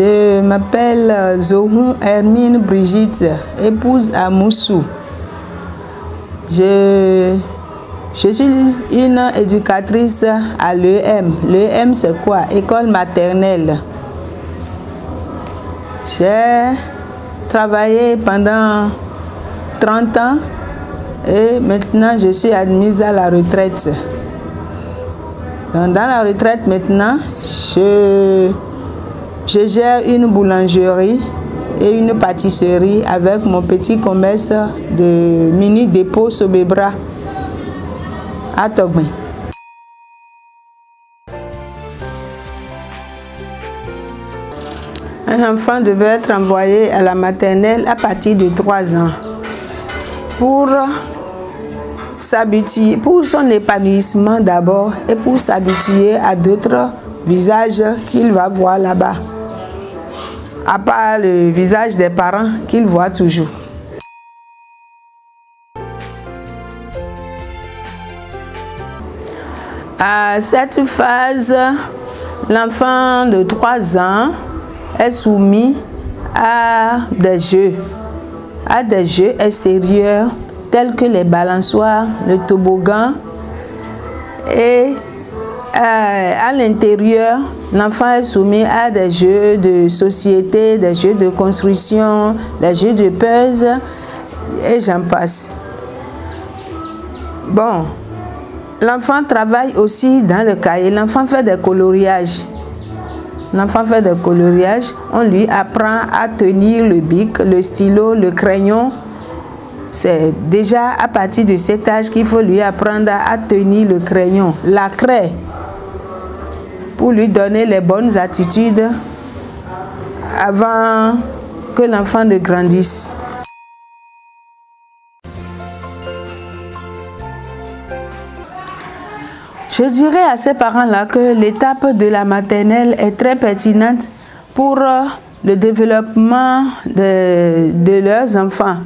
Je m'appelle Zohou Hermine Brigitte, épouse à Moussou. Je suis une éducatrice à l'EM. L'EM, c'est quoi? École maternelle. J'ai travaillé pendant 30 ans et maintenant je suis admise à la retraite. Donc, dans la retraite maintenant, je gère une boulangerie et une pâtisserie avec mon petit commerce de mini dépôt Sobebra à Togmé. Un enfant devait être envoyé à la maternelle à partir de 3 ans pour s'habituer, pour son épanouissement d'abord et pour s'habituer à d'autres visages qu'il va voir là-bas, à part le visage des parents qu'il voit toujours. À cette phase, l'enfant de 3 ans est soumis à des jeux extérieurs tels que les balançoires, le toboggan, et à l'intérieur, l'enfant est soumis à des jeux de société, des jeux de construction, des jeux de puzzle, et j'en passe. Bon, l'enfant travaille aussi dans le cahier, l'enfant fait des coloriages. L'enfant fait des coloriages, on lui apprend à tenir le bic, le stylo, le crayon. C'est déjà à partir de cet âge qu'il faut lui apprendre à tenir le crayon, la craie, pour lui donner les bonnes attitudes avant que l'enfant ne grandisse. Je dirais à ces parents-là que l'étape de la maternelle est très pertinente pour le développement de leurs enfants.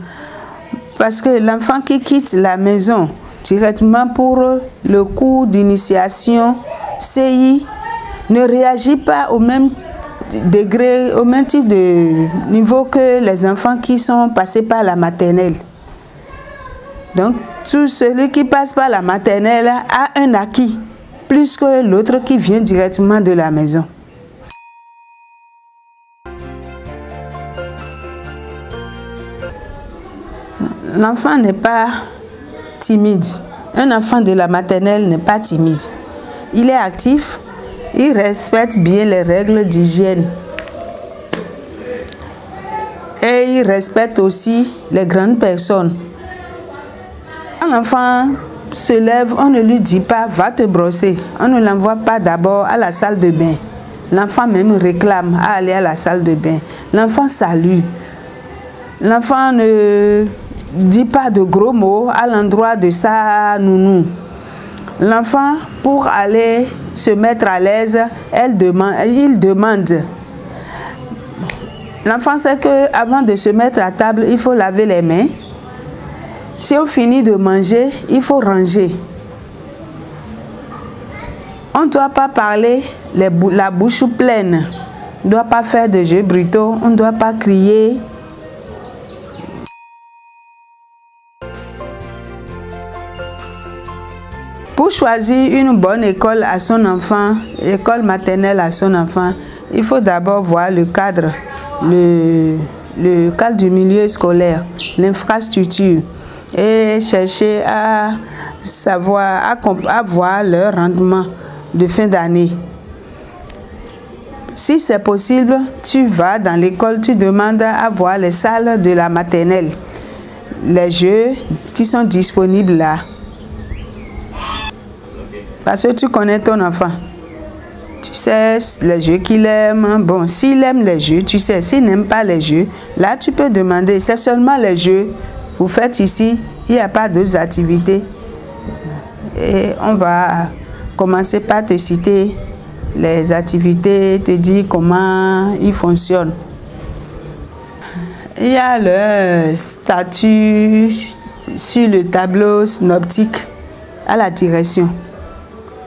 Parce que l'enfant qui quitte la maison directement pour le cours d'initiation CI ne réagit pas au même degré, au même type de niveau que les enfants qui sont passés par la maternelle. Donc, tout celui qui passe par la maternelle a un acquis, plus que l'autre qui vient directement de la maison. L'enfant n'est pas timide. Un enfant de la maternelle n'est pas timide. Il est actif, il respecte bien les règles d'hygiène. Et il respecte aussi les grandes personnes. Quand l'enfant se lève, on ne lui dit pas « va te brosser ». On ne l'envoie pas d'abord à la salle de bain. L'enfant même réclame à aller à la salle de bain. L'enfant salue. L'enfant ne dit pas de gros mots à l'endroit de sa nounou. L'enfant, pour aller se mettre à l'aise, il demande. L'enfant sait qu'avant de se mettre à table, il faut laver les mains. Si on finit de manger, il faut ranger. On ne doit pas parler la bouche pleine. On ne doit pas faire de jeux brutaux. On ne doit pas crier. Pour choisir une bonne école à son enfant, école maternelle à son enfant, il faut d'abord voir le cadre, le cadre du milieu scolaire, l'infrastructure, et chercher à savoir, à voir leur rendement de fin d'année. Si c'est possible, tu vas dans l'école, tu demandes à voir les salles de la maternelle, les jeux qui sont disponibles là. Parce que tu connais ton enfant. Tu sais les jeux qu'il aime. Bon, s'il aime les jeux, tu sais. S'il n'aime pas les jeux, là, tu peux demander. C'est seulement les jeux. Vous faites ici, il n'y a pas d'autres activités. Et on va commencer par te citer les activités, te dire comment ils fonctionnent. Il y a le statut sur le tableau synoptique à la direction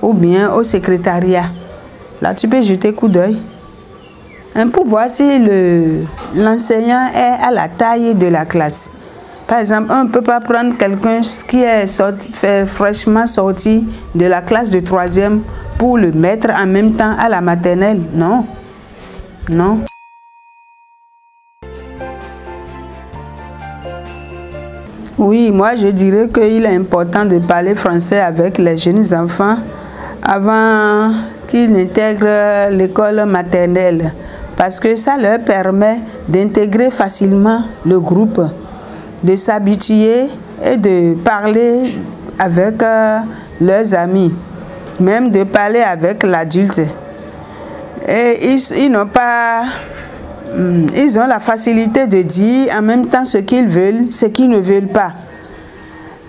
ou bien au secrétariat. Là, tu peux jeter coup d'œil. pour voir si l'enseignant est à la taille de la classe. Par exemple, on ne peut pas prendre quelqu'un qui est fraîchement sorti de la classe de 3e pour le mettre en même temps à la maternelle. Non. Non. Oui, moi je dirais qu'il est important de parler français avec les jeunes enfants avant qu'ils n'intègrent l'école maternelle parce que ça leur permet d'intégrer facilement le groupe, de s'habituer et de parler avec leurs amis, même de parler avec l'adulte. Et ils n'ont pas... Ils ont la facilité de dire en même temps ce qu'ils veulent, ce qu'ils ne veulent pas.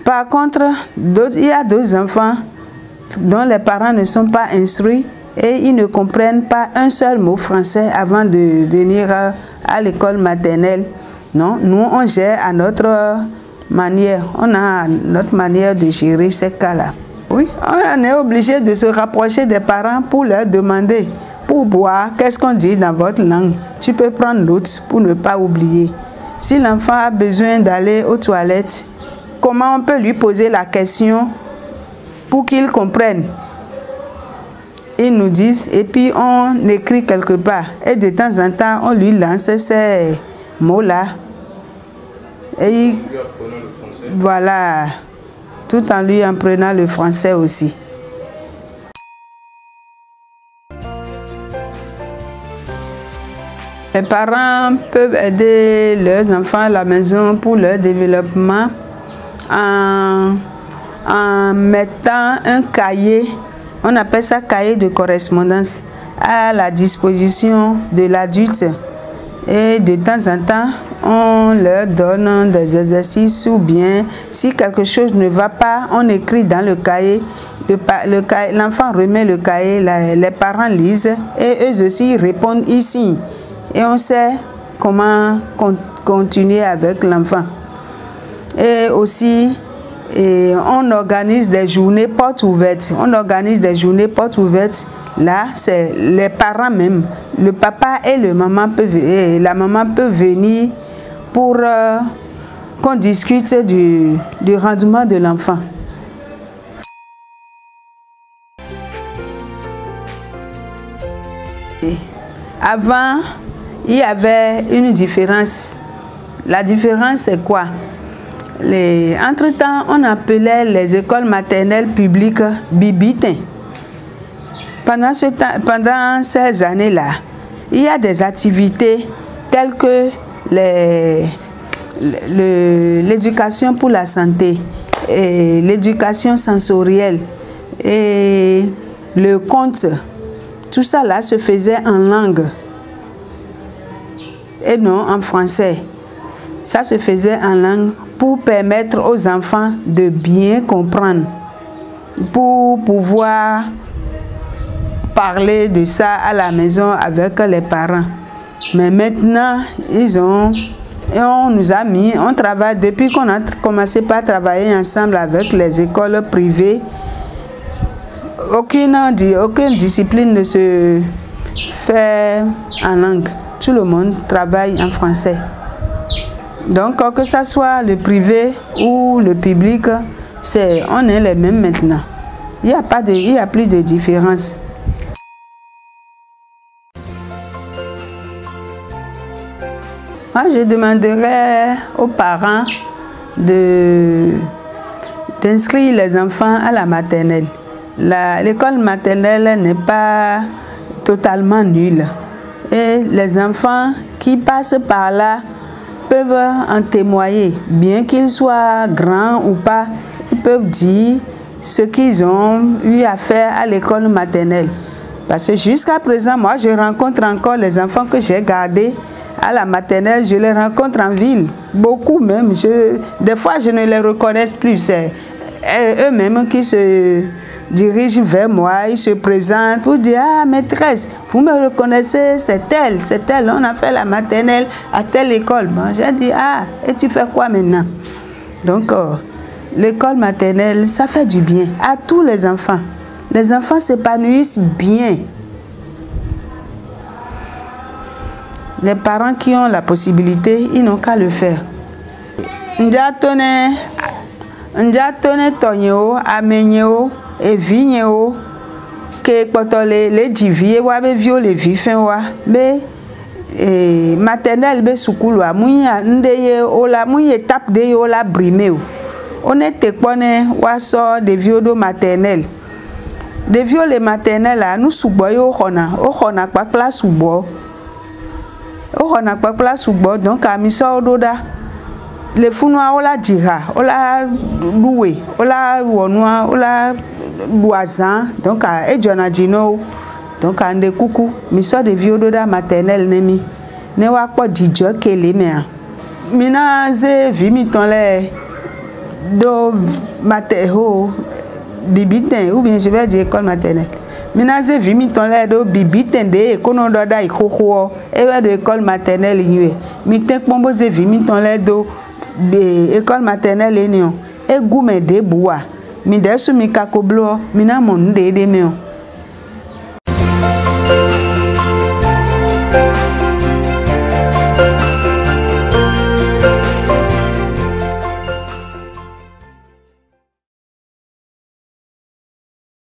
Par contre, il y a d'autres enfants dont les parents ne sont pas instruits et ils ne comprennent pas un seul mot français avant de venir à l'école maternelle. Non, nous on gère à notre manière. On a notre manière de gérer ces cas-là. Oui, on est obligé de se rapprocher des parents pour leur demander. Pour boire, qu'est-ce qu'on dit dans votre langue? Tu peux prendre note pour ne pas oublier. Si l'enfant a besoin d'aller aux toilettes, comment on peut lui poser la question pour qu'il comprenne? Ils nous disent et puis on écrit quelque part. Et de temps en temps, on lui lance ces mots-là. Et voilà, tout en lui apprenant le français aussi. Les parents peuvent aider leurs enfants à la maison pour leur développement en mettant un cahier, on appelle ça cahier de correspondance, à la disposition de l'adulte. Et de temps en temps, on leur donne des exercices ou bien si quelque chose ne va pas, on écrit dans le cahier. L'enfant remet le cahier, les parents lisent et eux aussi répondent ici. Et on sait comment continuer avec l'enfant. Et aussi, on organise des journées portes ouvertes. On organise des journées portes ouvertes. Là, c'est les parents même. Le papa et la maman peuvent venir pour qu'on discute du rendement de l'enfant. Avant, il y avait une différence. La différence, c'est quoi? Entre-temps, on appelait les écoles maternelles publiques bibitins. Pendant ces années-là, il y a des activités telles que l'éducation pour la santé, et l'éducation sensorielle et le conte. Tout ça là se faisait en langue et non en français. Ça se faisait en langue pour permettre aux enfants de bien comprendre, pour pouvoir parler de ça à la maison avec les parents. Mais maintenant, on nous a mis, on travaille, depuis qu'on a commencé par travailler ensemble avec les écoles privées, aucune discipline ne se fait en langue. Tout le monde travaille en français. Donc, que ce soit le privé ou le public, on est les mêmes maintenant. Il n'y a plus de différence. Moi, je demanderais aux parents d'inscrire les enfants à la maternelle. L'école maternelle n'est pas totalement nulle. Et les enfants qui passent par là peuvent en témoigner. Bien qu'ils soient grands ou pas, ils peuvent dire ce qu'ils ont eu à faire à l'école maternelle. Parce que jusqu'à présent, moi, je rencontre encore les enfants que j'ai gardés à la maternelle, je les rencontre en ville, beaucoup même. Des fois, je ne les reconnais plus. C'est eux-mêmes qui se dirigent vers moi, ils se présentent pour dire « Ah, maîtresse, vous me reconnaissez, c'est elle, on a fait la maternelle à telle école. » Bon, j'ai dit « Ah, et tu fais quoi maintenant ?» Donc, l'école maternelle, ça fait du bien à tous les enfants. Les enfants s'épanouissent bien. Les parents qui ont la possibilité, ils n'ont qu'à le faire. Njatone tonyo, amenyo, et vigneo, que potole les divie, wabe vio les vifin wa, be maternelle be soukoulwa, mouya ndeye, ola mouye tape de ola brimeo. On est pone wa sort de viodo maternelle. De viole maternelle là, nous souboyo hona pas place soubo. On n'a pas place soubo, donc à mi sort d'oda. Les founois, ola dira, ola loué, ola wonoi, ola boisan, donc à edjonadino, donc à nde coucou, mi sort de vieux d'oda maternelle nemi, ne wa pas didjo kele mea. Mina ze vimi ton le do materho bibiten, ou bien je vais dire école maternelle. Mina ze vimi ton le do bibiten de kono doda ikoko, ewe de école maternelle yue. Mi ten pombo ze vimi ton le do école maternelle enion e goume de bois mi desu mi kakoblo mi na mon de meo